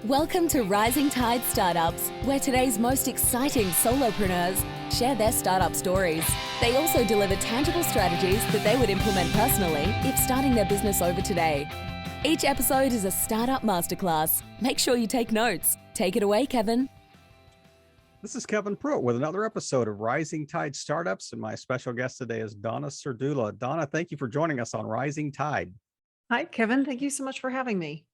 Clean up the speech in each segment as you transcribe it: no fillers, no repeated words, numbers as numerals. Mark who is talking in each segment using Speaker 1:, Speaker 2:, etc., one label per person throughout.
Speaker 1: Welcome to Rising Tide Startups, where today's most exciting solopreneurs share their startup stories. They also deliver tangible strategies that they would implement personally if starting their business over today. Each episode is a startup masterclass. Make sure you take notes. Take it away, Kevin.
Speaker 2: This is Kevin Pruitt with another episode of Rising Tide Startups, and my special guest today is Donna Serdula. Donna, thank you for joining us on Rising Tide.
Speaker 3: Hi, Kevin. Thank you so much for having me.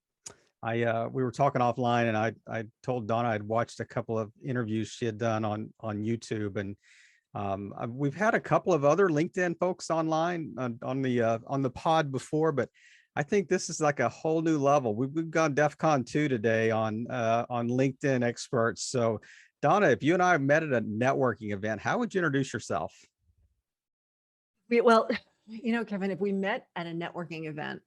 Speaker 2: We were talking offline, and I told Donna I'd watched a couple of interviews she had done on YouTube, and we've had a couple of other LinkedIn folks online on the pod before, but I think this is like a whole new level. We've gone DEFCON 2 today on LinkedIn experts. So, Donna, if you and I met at a networking event, how would you introduce yourself?
Speaker 3: Well, Kevin, if we met at a networking event,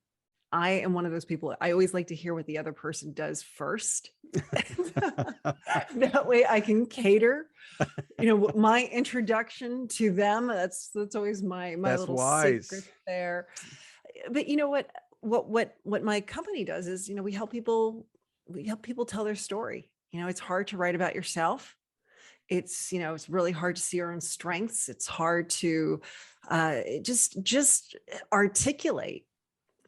Speaker 3: I am one of those people. I always like to hear what the other person does first. That way I can cater, my introduction to them. That's always my little
Speaker 2: wise
Speaker 3: secret there. But you know what my company does is, we help people tell their story. It's hard to write about yourself. It's really hard to see your own strengths. It's hard to just articulate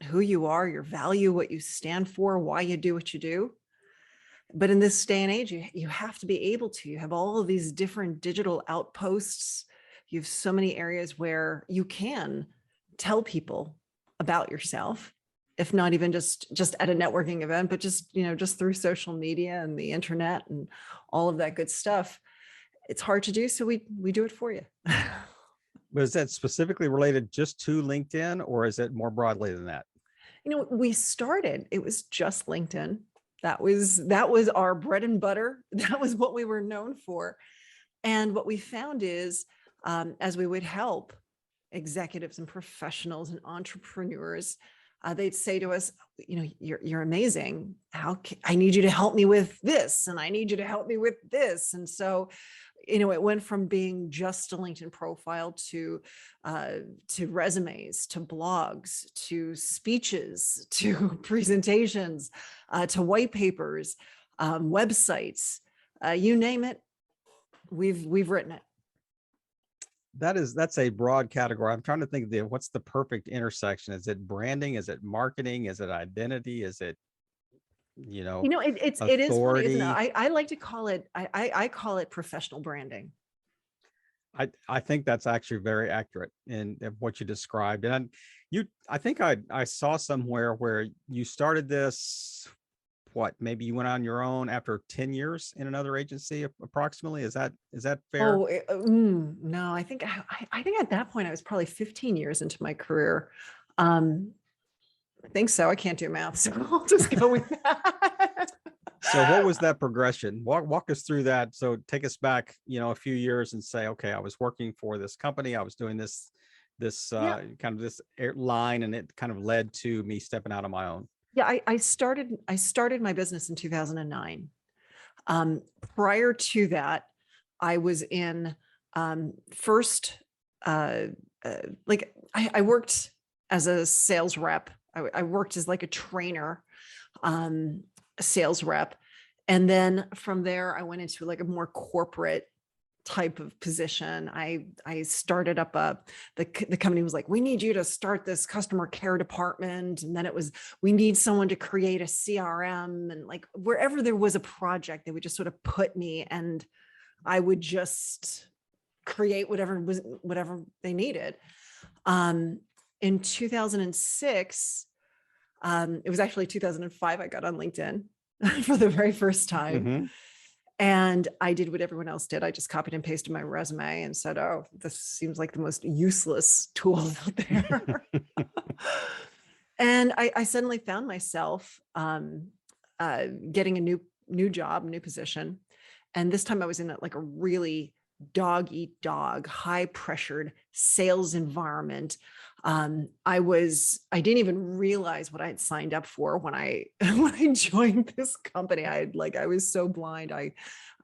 Speaker 3: who you are, your value, what you stand for, why you do what you do. But in this day and age, you have to be able to. You have all of these different digital outposts. You have so many areas where you can tell people about yourself, if not even just at a networking event, but just through social media and the internet and all of that good stuff. It's hard to do, so we do it for you.
Speaker 2: But is that specifically related just to LinkedIn, or is it more broadly than that?
Speaker 3: We started, it was just LinkedIn. That was our bread and butter. That was what we were known for. And what we found is, as we would help executives and professionals and entrepreneurs, they'd say to us, you're amazing. I need you to help me with this, and I need you to help me with this. And so, it went from being just a LinkedIn profile to resumes, to blogs, to speeches, to presentations, to white papers, websites, you name it, we've written it.
Speaker 2: That's a broad category. I'm trying to think of what's the perfect intersection. Is it branding? Is it marketing? Is it identity? Is it,
Speaker 3: it is funny, isn't it? I like to call it, I call it professional branding.
Speaker 2: I think that's actually very accurate in what you described. And I think I saw somewhere where you started this, maybe you went on your own after 10 years in another agency approximately. Is that fair?
Speaker 3: No, I think at that point I was probably 15 years into my career. I think so. I can't do math, so I'll just go with that.
Speaker 2: So what was that progression? Walk us through that. So take us back, a few years and say, okay, I was working for this company. I was doing this kind of this line, and it kind of led to me stepping out on my own.
Speaker 3: Yeah, I started my business in 2009. Prior to that, I was in first, I worked as a sales rep. I worked as like a trainer, a sales rep. And then from there, I went into like a more corporate type of position. I started up the company was like, we need you to start this customer care department. And then it was, we need someone to create a CRM, and like wherever there was a project, they would just sort of put me, and I would just create whatever they needed. In 2006, it was actually 2005, I got on LinkedIn for the very first time.
Speaker 2: Mm-hmm.
Speaker 3: And I did what everyone else did. I just copied and pasted my resume and said, oh, this seems like the most useless tool out there. And I suddenly found myself getting a new job, new position. And this time I was in a really dog eat dog, high pressured sales environment. I didn't even realize what I had signed up for when I joined this company. I was so blind. I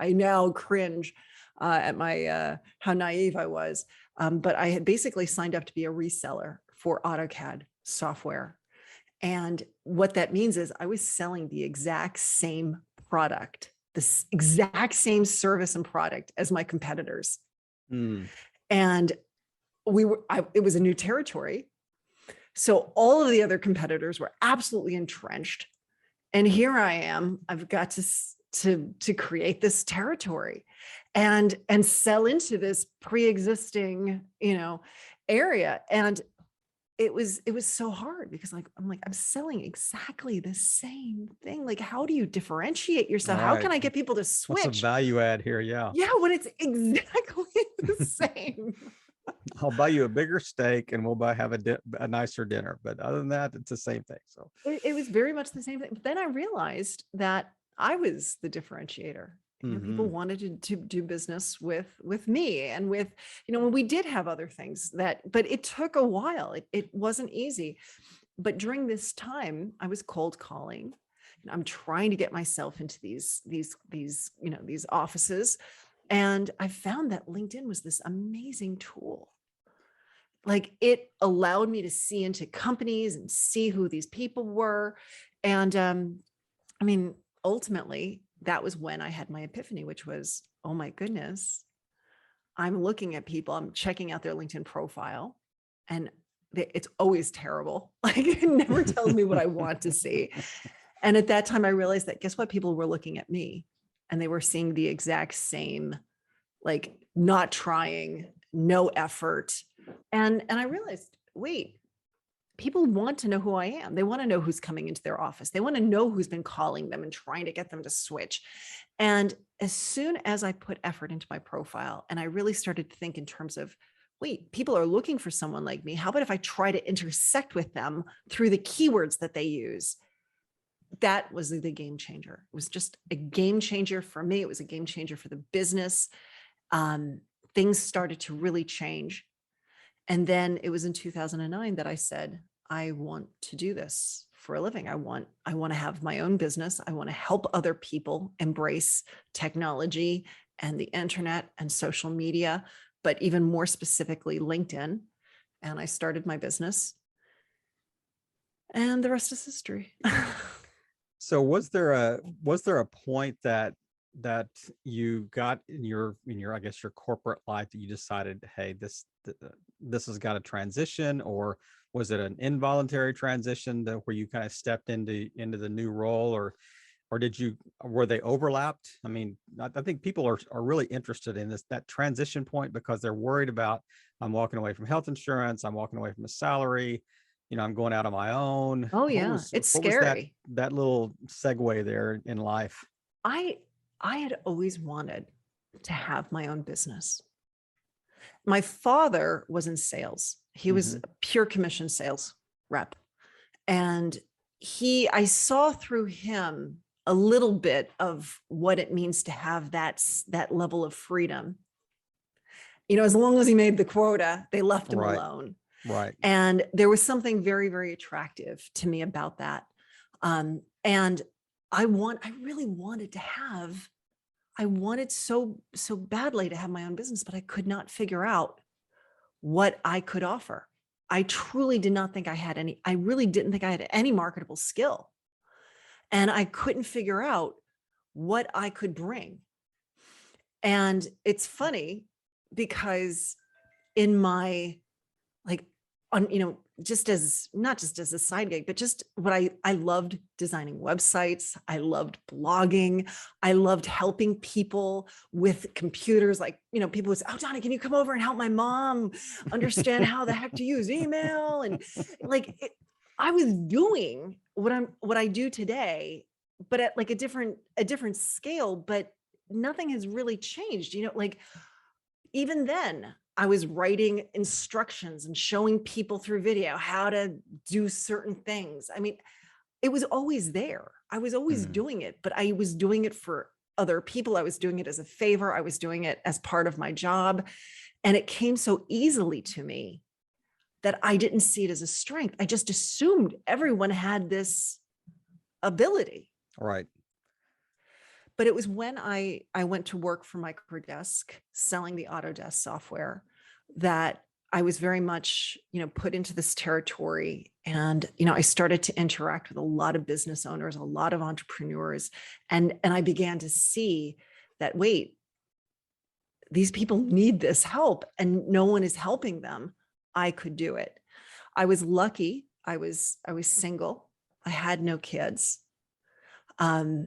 Speaker 3: now cringe at my how naive I was. But I had basically signed up to be a reseller for AutoCAD software. And what that means is I was selling the exact same product, this exact same service and product as my competitors. And it was a new territory. So all of the other competitors were absolutely entrenched. And here I am, I've got to create this territory and sell into this pre-existing, area. And it was so hard because I'm selling exactly the same thing. Like, how do you differentiate yourself? How can I get people to switch?
Speaker 2: What's a value add here? Yeah.
Speaker 3: Yeah, when it's exactly the same.
Speaker 2: I'll buy you a bigger steak and we'll have a nicer dinner. But other than that, it's the same thing. So
Speaker 3: it was very much the same thing. But then I realized that I was the differentiator. People wanted to do business with me and with, we did have other things but it took a while. It wasn't easy. But during this time, I was cold calling. I'm trying to get myself into these offices. And I found that LinkedIn was this amazing tool. Like, it allowed me to see into companies and see who these people were. And ultimately, that was when I had my epiphany, which was, oh my goodness, I'm looking at people, I'm checking out their LinkedIn profile, and it's always terrible. Like, it never tells me what I want to see. And at that time, I realized that, guess what? People were looking at me and they were seeing the exact same, like, not trying, no effort. And I realized, wait, people want to know who I am. They want to know who's coming into their office. They want to know who's been calling them and trying to get them to switch. And as soon as I put effort into my profile and I really started to think in terms of, wait, people are looking for someone like me. How about if I try to intersect with them through the keywords that they use? That was the game changer. It was just a game changer for me. It was a game changer for the business. Things started to really change. And then it was in 2009 that I said, I want to do this for a living. I want to have my own business. I want to help other people embrace technology and the internet and social media, but even more specifically, LinkedIn. And I started my business. And the rest is history.
Speaker 2: So was there a point that you got in your I guess your corporate life that you decided, hey, this has got to transition, or was it an involuntary transition where you kind of stepped into the new role, or were they overlapped? I mean, I think people are really interested in that transition point because they're worried about, I'm walking away from health insurance, I'm walking away from a salary, I'm going out on my own.
Speaker 3: Oh yeah, it's scary.
Speaker 2: That little segue there in life.
Speaker 3: I had always wanted to have my own business. My father was in sales. He was a pure commission sales rep. And I saw through him a little bit of what it means to have that level of freedom. As long as he made the quota, they left him alone.
Speaker 2: Right.
Speaker 3: And there was something very, very attractive to me about that. And I really wanted I wanted so badly to have my own business, but I could not figure out what I could offer. I truly did not think I really didn't think I had any marketable skill. And I couldn't figure out what I could bring. And it's funny because in my, not just as a side gig, but just what I loved designing websites. I loved blogging. I loved helping people with computers. Like, people would say, oh, Donna, can you come over and help my mom understand how the heck to use email? And I was doing what I do today, but at like a different scale, but nothing has really changed. Even then, I was writing instructions and showing people through video how to do certain things. I mean, it was always there. I was always doing it, but I was doing it for other people. I was doing it as a favor. I was doing it as part of my job. And it came so easily to me that I didn't see it as a strength. I just assumed everyone had this ability.
Speaker 2: Right.
Speaker 3: But it was when I went to work for Microdesk selling the Autodesk software that I was very much, put into this territory, and, I started to interact with a lot of business owners, a lot of entrepreneurs, and I began to see that, wait, these people need this help and no one is helping them. I could do it. I was lucky. I was single. I had no kids. I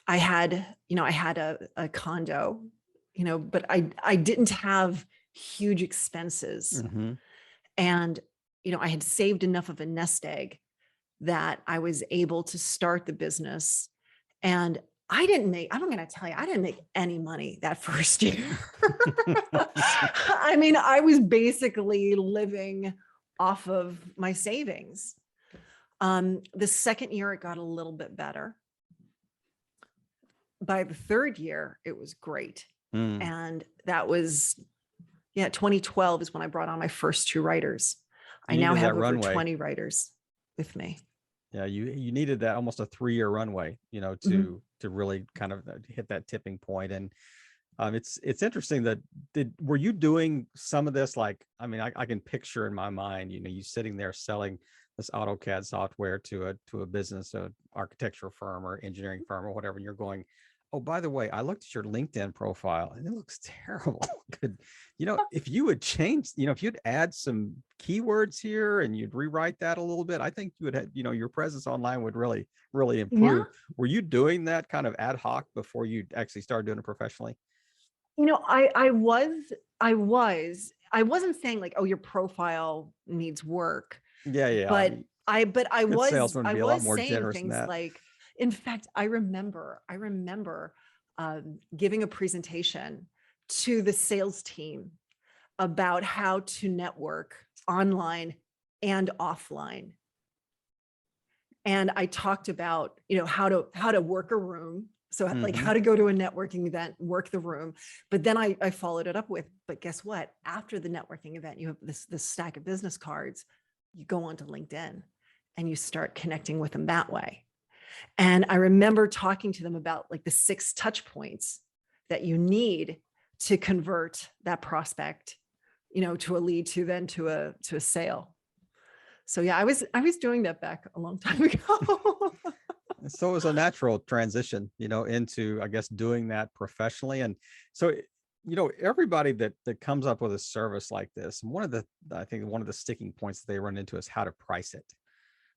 Speaker 3: had a condo, but I didn't have huge expenses.
Speaker 2: Mm-hmm.
Speaker 3: And, I had saved enough of a nest egg that I was able to start the business. And I'm going to tell you, I didn't make any money that first year. I mean, I was basically living off of my savings. The second year, it got a little bit better. By the third year, it was great. And that was, 2012 is when I brought on my first 2 writers. I now have over 20 writers with me.
Speaker 2: Yeah, you needed that almost a 3-year runway, to really kind of hit that tipping point. And it's interesting that were you doing some of this? Like, I mean, I can picture in my mind, you sitting there selling this AutoCAD software to a business, an architectural firm or engineering firm or whatever, and you're going, oh, by the way, I looked at your LinkedIn profile and it looks terrible. If you would change, if you'd add some keywords here and you'd rewrite that a little bit, I think you would have, your presence online would really, really improve. Yeah. Were you doing that kind of ad hoc before you actually started doing it professionally?
Speaker 3: I wasn't saying like, oh, your profile needs work.
Speaker 2: Yeah.
Speaker 3: But I was
Speaker 2: saying
Speaker 3: things like, in fact, I remember giving a presentation to the sales team about how to network online and offline. And I talked about, how to work a room. So like how to go to a networking event, work the room. But then I followed it up with, but guess what? After the networking event, you have this stack of business cards. You go onto LinkedIn and you start connecting with them that way. And I remember talking to them about like the 6 touch points that you need to convert that prospect, to a lead, to a sale. So yeah, I was doing that back a long time ago.
Speaker 2: So it was a natural transition, into, I guess, doing that professionally. And so, everybody that comes up with a service like this, and I think one of the sticking points that they run into is how to price it.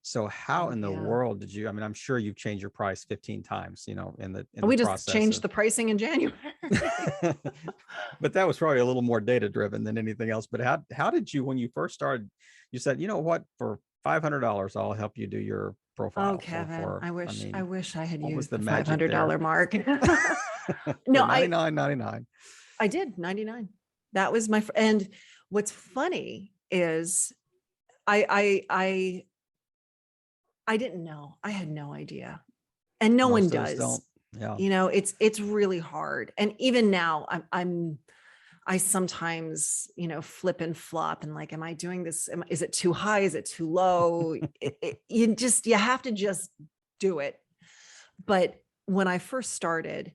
Speaker 2: So how in the world did you, I mean, I'm sure you've changed your price 15 times, in the
Speaker 3: we just changed the pricing in January.
Speaker 2: But that was probably a little more data driven than anything else. But how did you, when you first started, you said, what, for $500, I'll help you do your profile.
Speaker 3: Oh, Kevin, I wish I had used the
Speaker 2: $500
Speaker 3: mark.
Speaker 2: No, $99.99.
Speaker 3: I did $99. That was my, and what's funny is I didn't know. I had no idea. And no one does.
Speaker 2: Don't. Yeah.
Speaker 3: It's really hard. And even now I sometimes, flip and flop and like, am I doing this? Is it too high? Is it too low? You have to just do it. But when I first started,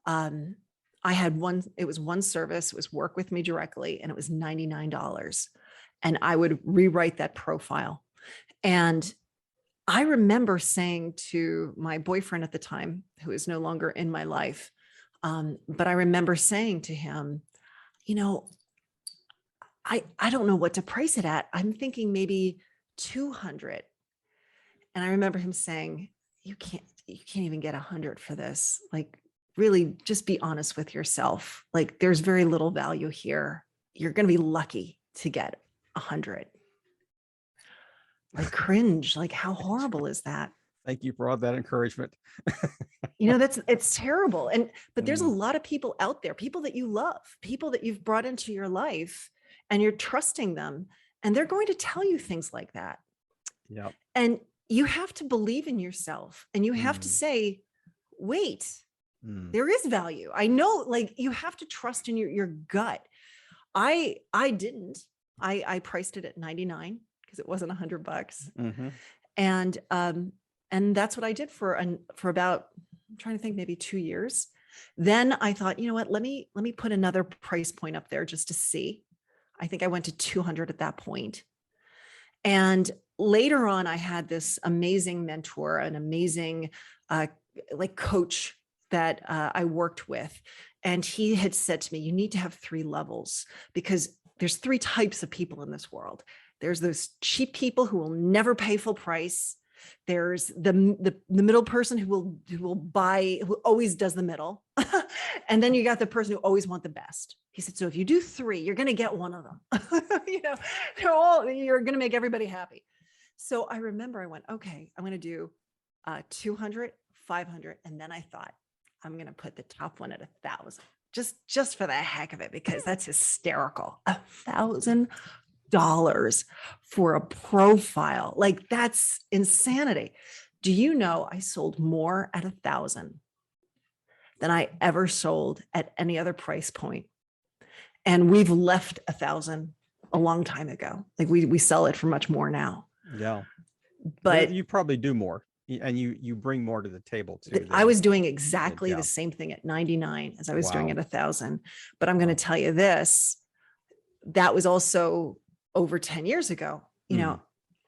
Speaker 3: I had it was one service, it was work with me directly, and it was $99. And I would rewrite that profile. And I remember saying to my boyfriend at the time, who is no longer in my life, but I remember saying to him, I don't know what to price it at. I'm thinking maybe 200. And I remember him saying, you can't even get 100 for this. Like, really, just be honest with yourself. Like, there's very little value here. You're going to be lucky to get 100. I cringe. Like, how horrible is that?
Speaker 2: Thank you for all that encouragement.
Speaker 3: It's terrible. But there's a lot of people out there, people that you love, people that you've brought into your life, and you're trusting them, and they're going to tell you things like that.
Speaker 2: Yeah.
Speaker 3: And you have to believe in yourself, and you have to say, wait, there is value. I know, like, you have to trust in your gut. I didn't. I priced it at 99 because it wasn't $100.
Speaker 2: Mm-hmm.
Speaker 3: And that's what I did for about, I'm trying to think, maybe 2 years. Then I thought, you know what, let me put another price point up there just to see. I think I went to 200 at that point. And later on, I had this amazing mentor, an amazing like coach that I worked with. And he had said to me, you need to have 3 levels, because there's 3 types of people in this world. There's those cheap people who will never pay full price. There's the middle person who will buy, who always does the middle. And then you got the person who always want the best. He said, so if you do 3, you're going to get one of them. You're going to make everybody happy. So I remember I went, okay, I'm going to do 200, 500. And then I thought, I'm going to put the top one at 1,000, just for the heck of it, because that's hysterical. $1,000 for a profile. Like, that's insanity. Do you know I sold more at 1,000 than I ever sold at any other price point? And we've left 1,000 a long time ago. Like, we sell it for much more now.
Speaker 2: Yeah.
Speaker 3: But
Speaker 2: you probably do more, and you bring more to the table too.
Speaker 3: I was doing exactly the same thing at 99 as I was doing at 1,000. But I'm going to tell you this, that was also over 10 years ago.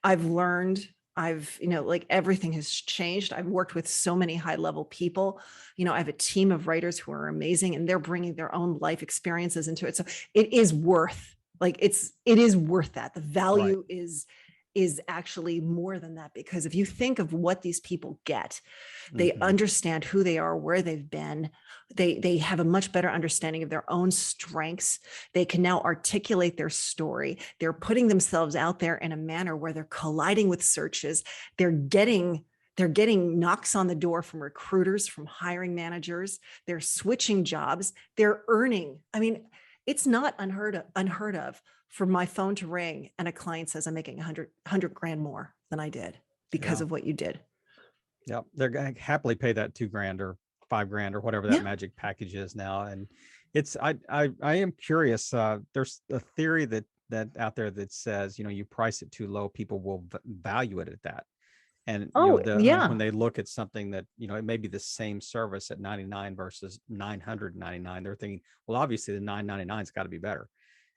Speaker 3: I've learned, like, everything has changed. I've worked with so many high level people. I have a team of writers who are amazing, and they're bringing their own life experiences into it. So it is worth, it is worth that. The value is actually more than that, because if you think of what these people get, they understand who they are, where they've been. They have a much better understanding of their own strengths. They can now articulate their story. They're putting themselves out there in a manner where they're colliding with searches. They're getting knocks on the door from recruiters, from hiring managers. They're switching jobs. They're earning. I mean, it's not unheard of for my phone to ring and a client says, I'm making 100 grand more than I did because of what you did.
Speaker 2: Yeah. They're going to happily pay that $2,000 or $5,000 or whatever that magic package is now. And it's, I am curious. There's a theory that out there that says, you price it too low, people will value it at that. And when they look at something that, it may be the same service at 99 versus 999, they're thinking, well, obviously the 999's got to be better.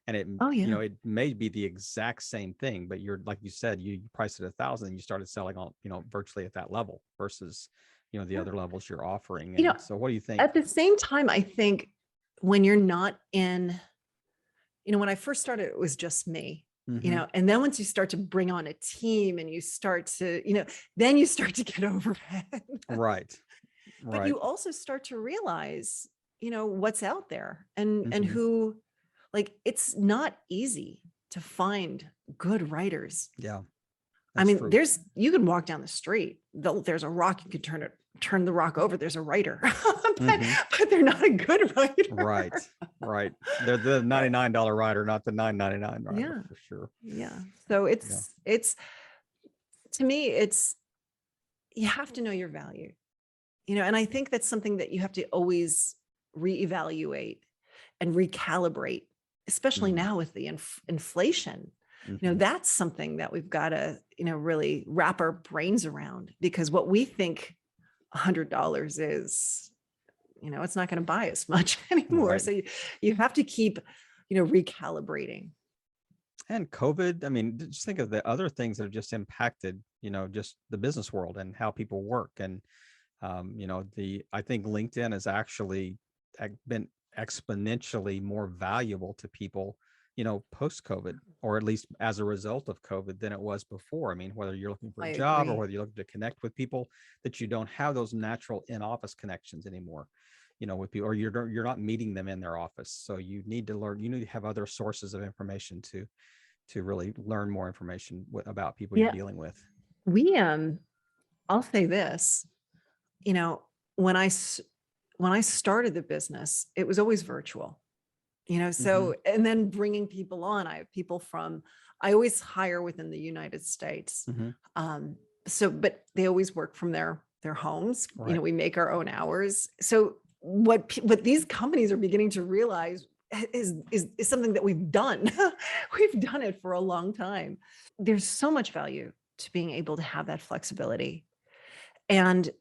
Speaker 2: And it, it may be the exact same thing, but you're, like you said, you priced it 1,000 and you started selling on, virtually at that level versus, the other levels you're offering. And so what do you think?
Speaker 3: At the same time, I think when you're not in, when I first started, it was just me. And then once you start to bring on a team and you start to, then you start to get overhead.
Speaker 2: Right.
Speaker 3: But you also start to realize, what's out there and who, it's not easy to find good writers.
Speaker 2: Yeah.
Speaker 3: I mean, true. You can walk down the street, there's a rock, you can turn the rock over, there's a writer, but they're not a good writer.
Speaker 2: Right. They're the $99 writer, not the $9.99 writer, for sure.
Speaker 3: Yeah. So it's to me, you have to know your value, and I think that's something that you have to always reevaluate and recalibrate, especially now with the inflation. That's something that we've got to, really wrap our brains around, because what we think $100 is, it's not going to buy as much anymore. Right. So you have to keep, recalibrating.
Speaker 2: And COVID, I mean, just think of the other things that have just impacted, just the business world and how people work. And, I think LinkedIn has actually been exponentially more valuable to people, post-COVID, or at least as a result of COVID, than it was before. I mean, whether you're looking for a job or whether you're looking to connect with people, that you don't have those natural in-office connections anymore, with people, or you're not meeting them in their office. So you need to learn, you need to have other sources of information to really learn more information about people you're dealing with.
Speaker 3: I'll say this, when I started the business, it was always virtual. So, and then bringing people on, I have people I always hire within the United States. But they always work from their homes.
Speaker 2: Right.
Speaker 3: We make our own hours. So what these companies are beginning to realize is something that we've done. We've done it for a long time. There's so much value to being able to have that flexibility. And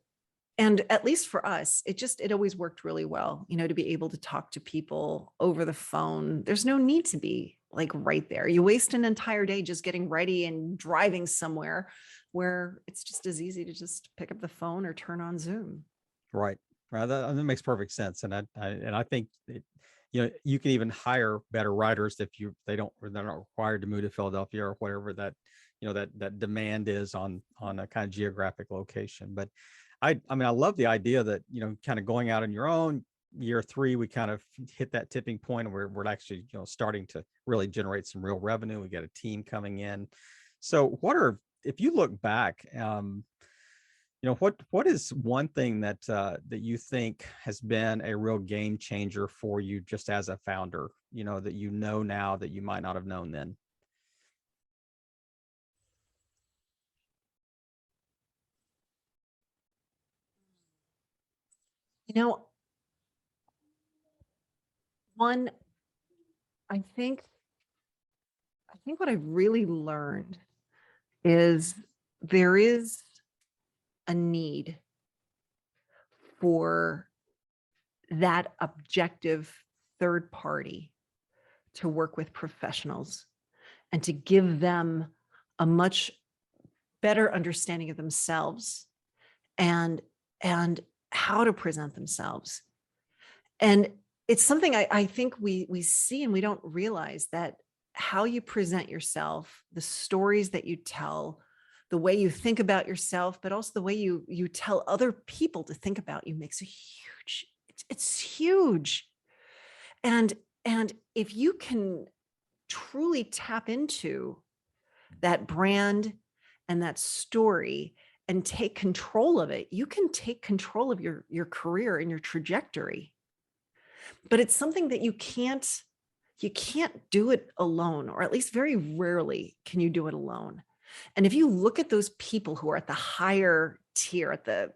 Speaker 3: at least for us, it always worked really well, to be able to talk to people over the phone. There's no need to be like right there. You waste an entire day just getting ready and driving somewhere where it's just as easy to just pick up the phone or turn on Zoom.
Speaker 2: Right. Right. That makes perfect sense. And I think you can even hire better writers if they're not required to move to Philadelphia or whatever that demand is on a kind of geographic location. But I mean, I love the idea that, kind of going out on your own. Year 3, we kind of hit that tipping point where we're actually, starting to really generate some real revenue. We got a team coming in. So if you look back, what is one thing that you think has been a real game changer for you just as a founder, that now that you might not have known then?
Speaker 3: One, I think what I really learned is there is a need for that objective third party to work with professionals and to give them a much better understanding of themselves and how to present themselves. And it's something I think we see and we don't realize, that how you present yourself, the stories that you tell, the way you think about yourself, but also the way you tell other people to think about you makes it's huge. And if you can truly tap into that brand and that story and take control of it, you can take control of your career and your trajectory. But it's something that you can't do it alone, or at least very rarely can you do it alone. And if you look at those people who are at the higher tier, at the,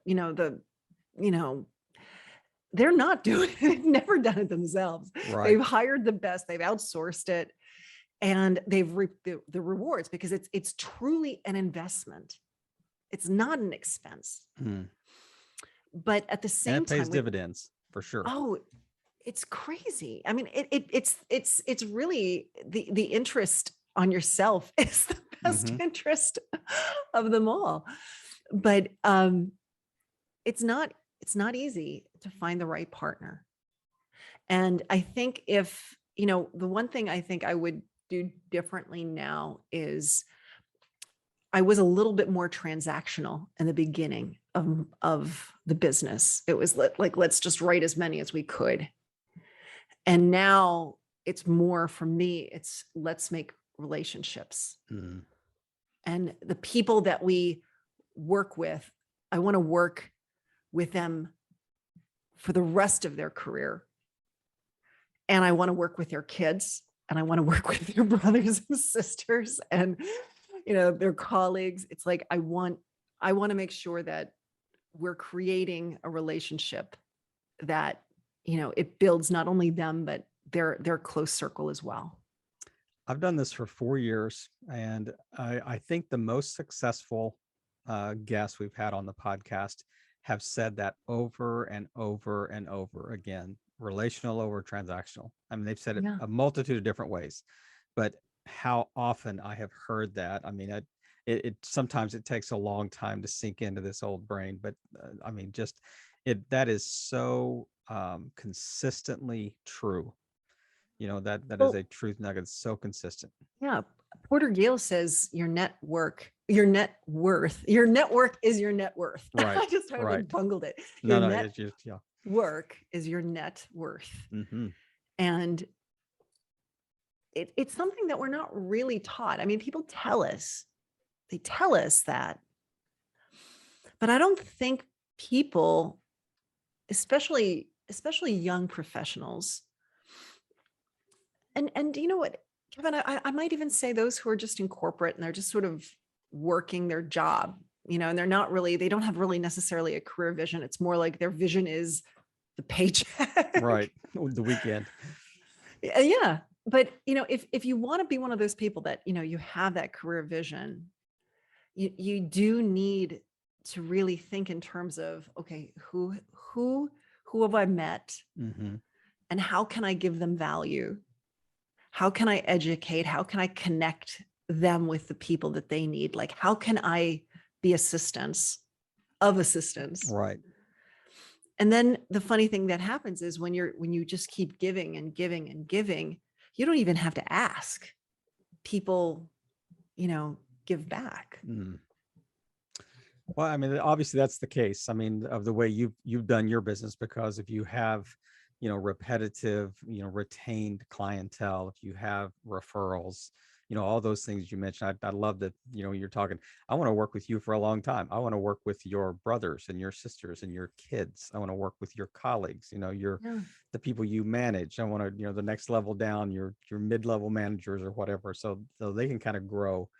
Speaker 3: they're not doing it. They've never done it themselves.
Speaker 2: Right.
Speaker 3: They've hired the best, they've outsourced it, and they've reaped the rewards, because it's truly an investment. It's not an expense. But at the same time,
Speaker 2: it pays dividends for sure.
Speaker 3: Oh, it's crazy. I mean, it's really the interest on yourself is the best interest of them all. But it's not easy to find the right partner. And I think if, the one thing I think I would do differently now is I was a little bit more transactional in the beginning of the business. It was like, let's just write as many as we could. And now it's more, for me, it's let's make relationships. And the people that we work with, I want to work with them for the rest of their career. And I want to work with their kids, and I want to work with their brothers and sisters and, their colleagues. It's like, I want to make sure that we're creating a relationship that, it builds not only them, but their close circle as well.
Speaker 2: I've done this for 4 years, and I think the most successful guests we've had on the podcast have said that over and over and over again: relational over transactional. I mean, they've said it a multitude of different ways, but how often I have heard that. I mean, it sometimes it takes a long time to sink into this old brain, but I mean, that is so consistently true. That is a truth nugget. It's so consistent.
Speaker 3: Yeah. Porter Gale says your net worth is your net worth.
Speaker 2: Right.
Speaker 3: I just totally bungled it.
Speaker 2: It's just,
Speaker 3: work is your net worth. And it's something that we're not really taught. I mean, people tell us that, but I don't think people, especially young professionals, and you know what, Kevin, I might even say those who are just in corporate and they're just sort of working their job, and they don't have really necessarily a career vision. It's more like their vision is the paycheck.
Speaker 2: Right. The weekend.
Speaker 3: Yeah. But, if you want to be one of those people that, you have that career vision, you do need to really think in terms of, okay, who have I met, and how can I give them value? How can I educate? How can I connect them with the people that they need? Like, how can I be assistance of assistance?
Speaker 2: Right.
Speaker 3: And then the funny thing that happens is when you just keep giving and giving and giving, you don't even have to ask. People, give back.
Speaker 2: Mm. Well, I mean, obviously that's the case. I mean, of the way you've done your business, because if you have, repetitive, retained clientele, if you have referrals, all those things you mentioned, I love that, you're talking, I want to work with you for a long time. I want to work with your brothers and your sisters and your kids. I want to work with your colleagues, the people you manage. I want to, the next level down, your mid-level managers or whatever. So they can kind of grow,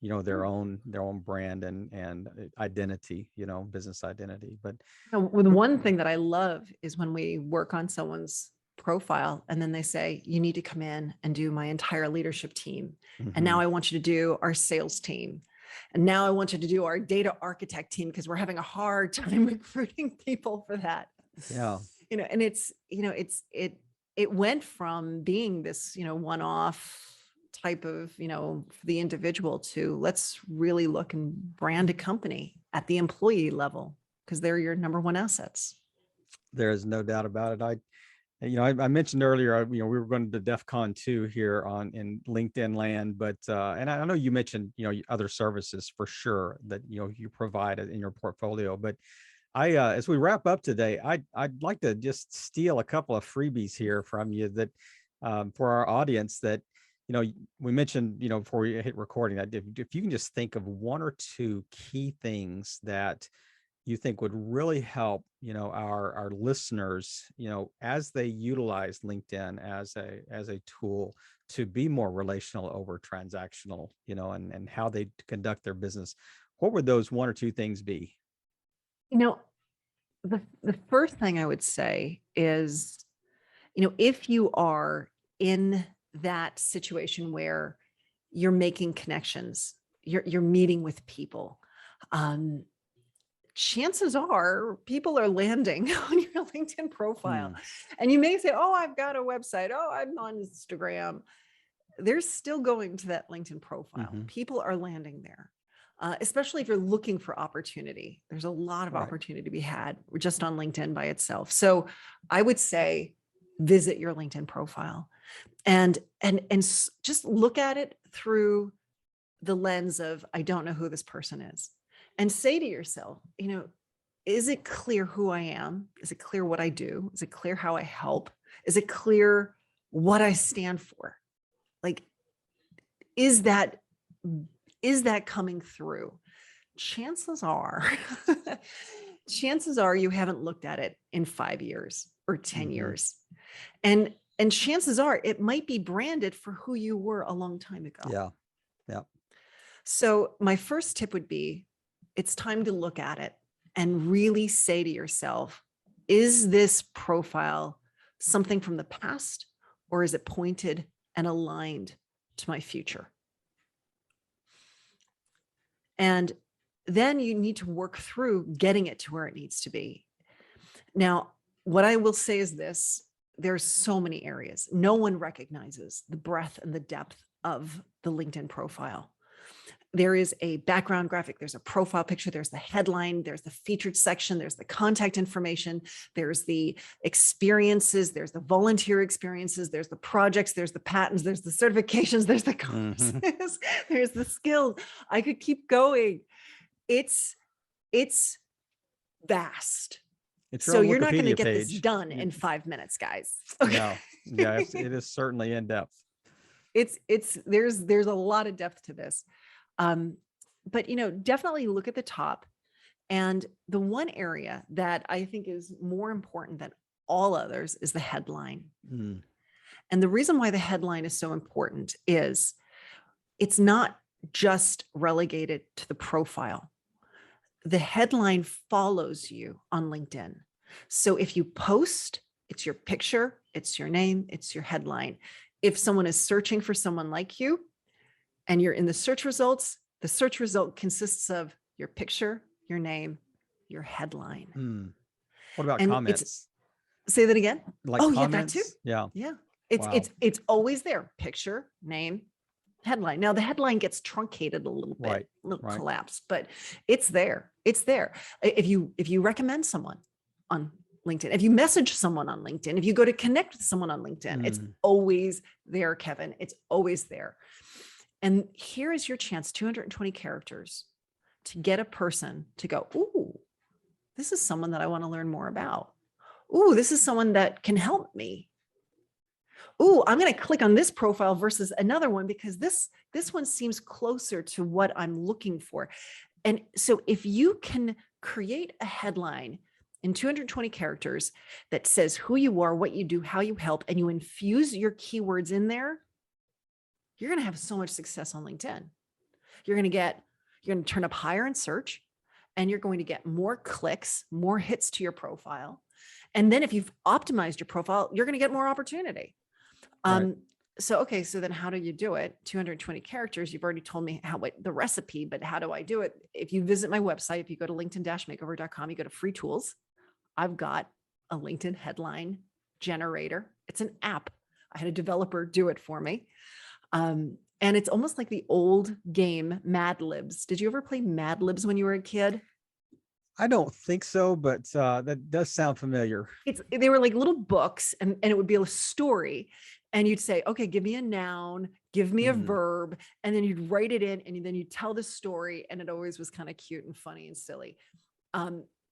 Speaker 2: their own brand and identity, business identity. But
Speaker 3: The one thing that I love is when we work on someone's profile and then they say, you need to come in and do my entire leadership team. And now I want you to do our sales team. And now I want you to do our data architect team, because we're having a hard time recruiting people for that.
Speaker 2: yeah,
Speaker 3: And it went from being this, one-off type of, for the individual, to let's really look and brand a company at the employee level, because they're your number one assets.
Speaker 2: there is no doubt about it. I mentioned earlier, we were going to DEF CON 2 here in LinkedIn land, but, and I know you mentioned, other services for sure that, you provide in your portfolio, but as we wrap up today, I'd like to just steal a couple of freebies here from you that, for our audience that, we mentioned, before we hit recording, that if you can just think of one or two key things that you think would really help, our listeners, as they utilize LinkedIn as a tool to be more relational over transactional, and how they conduct their business, what would those one or two things be?
Speaker 3: The first thing I would say is, if you are in that situation where you're making connections, you're meeting with people, chances are people are landing on your LinkedIn profile. And you may say, oh, I've got a website. Oh, I'm on Instagram. They're still going to that LinkedIn profile. People are landing there. Especially if you're looking for opportunity. There's a lot of opportunity to be had just on LinkedIn by itself. So I would say visit your LinkedIn profile and just look at it through the lens of, I don't know who this person is, and say to yourself, is it clear who I am? Is it clear what I do? Is it clear how I help? Is it clear what I stand for? Like, is that coming through? Chances are you haven't looked at it in 5 years or 10 years. And chances are it might be branded for who you were a long time ago.
Speaker 2: Yeah.
Speaker 3: So my first tip would be, it's time to look at it and really say to yourself, is this profile something from the past, or is it pointed and aligned to my future? And then you need to work through getting it to where it needs to be. Now, what I will say is this: there's so many areas. No one recognizes the breadth and the depth of the LinkedIn profile. There is a background graphic, there's a profile picture, there's the headline, there's the featured section, there's the contact information, there's the experiences, there's the volunteer experiences, there's the projects, there's the patents, there's the certifications, there's the courses, there's the skills. I could keep going. It's vast. So you're not going to get this done in 5 minutes, guys.
Speaker 2: Okay. No, yeah, it is certainly in depth.
Speaker 3: There's a lot of depth to this. But definitely look at the top. And the one area that I think is more important than all others is the headline. And the reason why the headline is so important is it's not just relegated to the profile. The headline follows you on LinkedIn. So if you post, it's your picture, it's your name, it's your headline. If someone is searching for someone like you and you're in the search results, the search result consists of your picture, your name, your headline.
Speaker 2: What about comments?
Speaker 3: Say that again.
Speaker 2: Like
Speaker 3: oh,
Speaker 2: comments?
Speaker 3: Yeah, that too.
Speaker 2: Yeah. Wow.
Speaker 3: It's always there. Picture, name, headline. Now the headline gets truncated a little bit,
Speaker 2: Right,
Speaker 3: a little
Speaker 2: right.
Speaker 3: collapsed, but it's there. It's there. If you recommend someone on LinkedIn, if you message someone on LinkedIn, if you go to connect with someone on LinkedIn, it's always there, Kevin. It's always there. And here is your chance, 220 characters, to get a person to go, ooh, this is someone that I want to learn more about. Ooh, this is someone that can help me. Ooh, I'm going to click on this profile versus another one because this one seems closer to what I'm looking for. And so if you can create a headline in 220 characters that says who you are, what you do, how you help, and you infuse your keywords in there, you're going to have so much success on LinkedIn. You're going to turn up higher in search, and you're going to get more clicks, more hits to your profile. And then if you've optimized your profile, you're going to get more opportunity.
Speaker 2: Right.
Speaker 3: So then how do you do it? 220 characters. You've already told me the recipe, but how do I do it? If you visit my website, if you go to linkedin-makeover.com, you go to free tools. I've got a LinkedIn headline generator. It's an app. I had a developer do it for me. And it's almost like the old game Mad Libs. Did you ever play Mad Libs when you were a kid?
Speaker 2: I don't think so, but that does sound familiar.
Speaker 3: They were like little books, and it would be a story. And you'd say, okay, give me a noun, give me a verb, and then you'd write it in, and then you'd tell the story. And it always was kind of cute and funny and silly.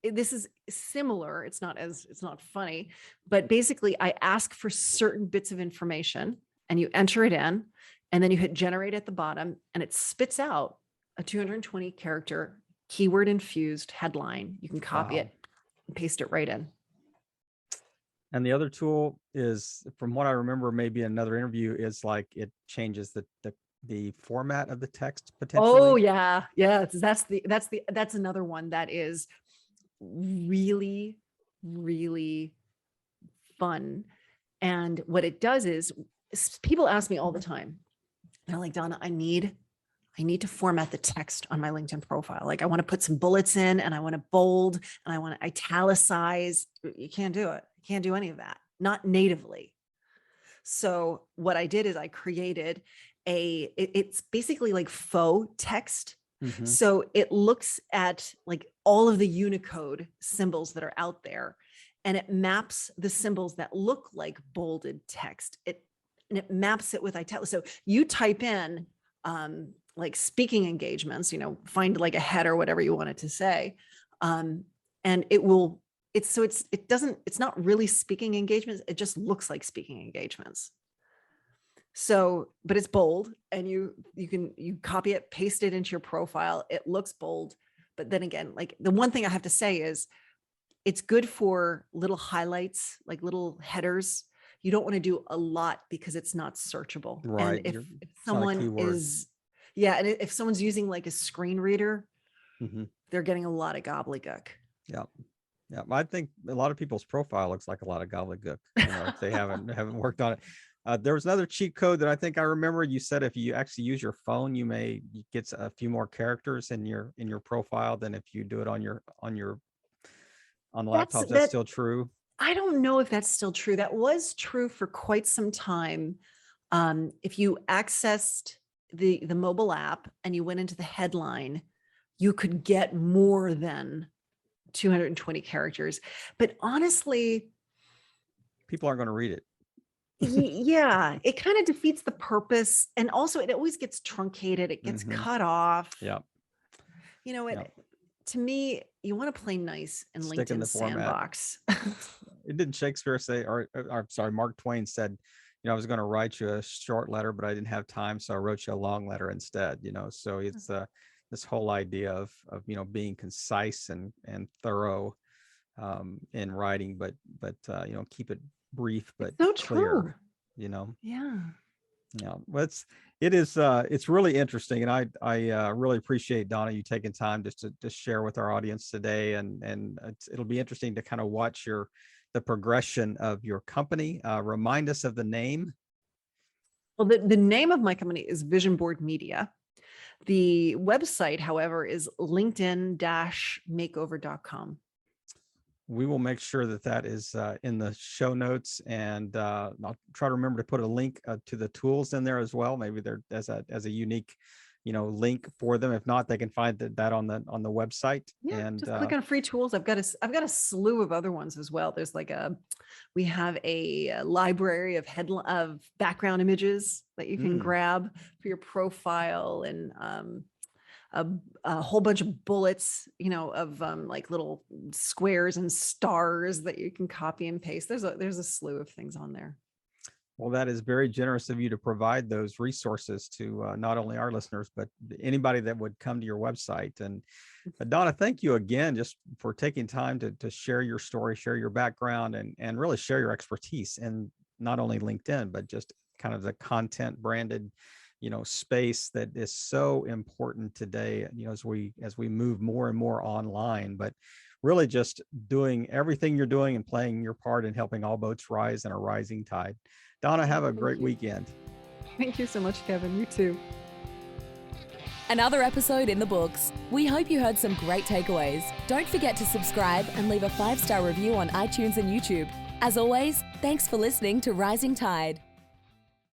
Speaker 3: This is similar. It's not funny, but basically I ask for certain bits of information and you enter it in, and then you hit generate at the bottom, and it spits out a 220 character keyword infused headline. You can copy it and paste it right in.
Speaker 2: And the other tool is, from what I remember, maybe another interview, is like it changes the format of the text potentially.
Speaker 3: Oh yeah. That's another one that is really, really fun. And what it does is, people ask me all the time, they're like, Donna, I need to format the text on my LinkedIn profile. Like I want to put some bullets in, and I want to bold, and I want to italicize. You can't do it. You can't do any of that, not natively. So what I did is I created it's basically like faux text. So it looks at like all of the Unicode symbols that are out there, and it maps the symbols that look like bolded text. And it maps it with italics. So you type in like speaking engagements, find like a header, whatever you want it to say. And it's not really speaking engagements. It just looks like speaking engagements. So, but it's bold, and you copy it, paste it into your profile. It looks bold. But then again, like the one thing I have to say is it's good for little highlights, like little headers. You don't want to do a lot because it's not searchable.
Speaker 2: Right.
Speaker 3: And if someone is, and if someone's using like a screen reader, they're getting a lot of gobbledygook.
Speaker 2: Yeah. Yeah. I think a lot of people's profile looks like a lot of gobbledygook, if they haven't worked on it. There was another cheat code that I think I remember. You said if you actually use your phone, you get a few more characters in your profile than if you do it on the laptop. Is that still true?
Speaker 3: I don't know if that's still true. That was true for quite some time. If you accessed the mobile app and you went into the headline, you could get more than 220 characters. But honestly,
Speaker 2: people aren't going to read it.
Speaker 3: Yeah, it kind of defeats the purpose. And also it always gets truncated. It gets cut off.
Speaker 2: Yeah.
Speaker 3: To me, you want to play nice in
Speaker 2: Stick in the
Speaker 3: LinkedIn sandbox.
Speaker 2: It didn't Shakespeare say, or sorry, Mark Twain said, I was going to write you a short letter, but I didn't have time, so I wrote you a long letter instead. So it's this whole idea of being concise and thorough in writing, but keep it brief but
Speaker 3: so
Speaker 2: clear.
Speaker 3: True.
Speaker 2: Yeah, well, it's really interesting, and I really appreciate, Donna, you taking time just to share with our audience today, and it'll be interesting to kind of watch the progression of your company. Remind us of the name.
Speaker 3: Well, the name of my company is Vision Board Media. The website, however, is linkedin-makeover.com.
Speaker 2: we will make sure that that is in the show notes, and I'll try to remember to put a link to the tools in there as well. Maybe they're as a unique, link for them. If not, they can find that on the website.
Speaker 3: Yeah,
Speaker 2: And
Speaker 3: just click on free tools. I've got a slew of other ones as well. There's we have a library of background images that you can grab for your profile, and a whole bunch of bullets, of like little squares and stars that you can copy and paste. There's a slew of things on there.
Speaker 2: Well, that is very generous of you to provide those resources to not only our listeners, but anybody that would come to your website. And Donna, thank you again just for taking time to share your story, share your background, and really share your expertise in not only LinkedIn, but just kind of the content branded, space that is so important today, as we move more and more online, but really just doing everything you're doing and playing your part in helping all boats rise in a rising tide. Donna, have a great weekend.
Speaker 3: Thank you so much, Kevin. You too.
Speaker 1: Another episode in the books. We hope you heard some great takeaways. Don't forget to subscribe and leave a 5-star review on iTunes and YouTube. As always, thanks for listening to Rising Tide.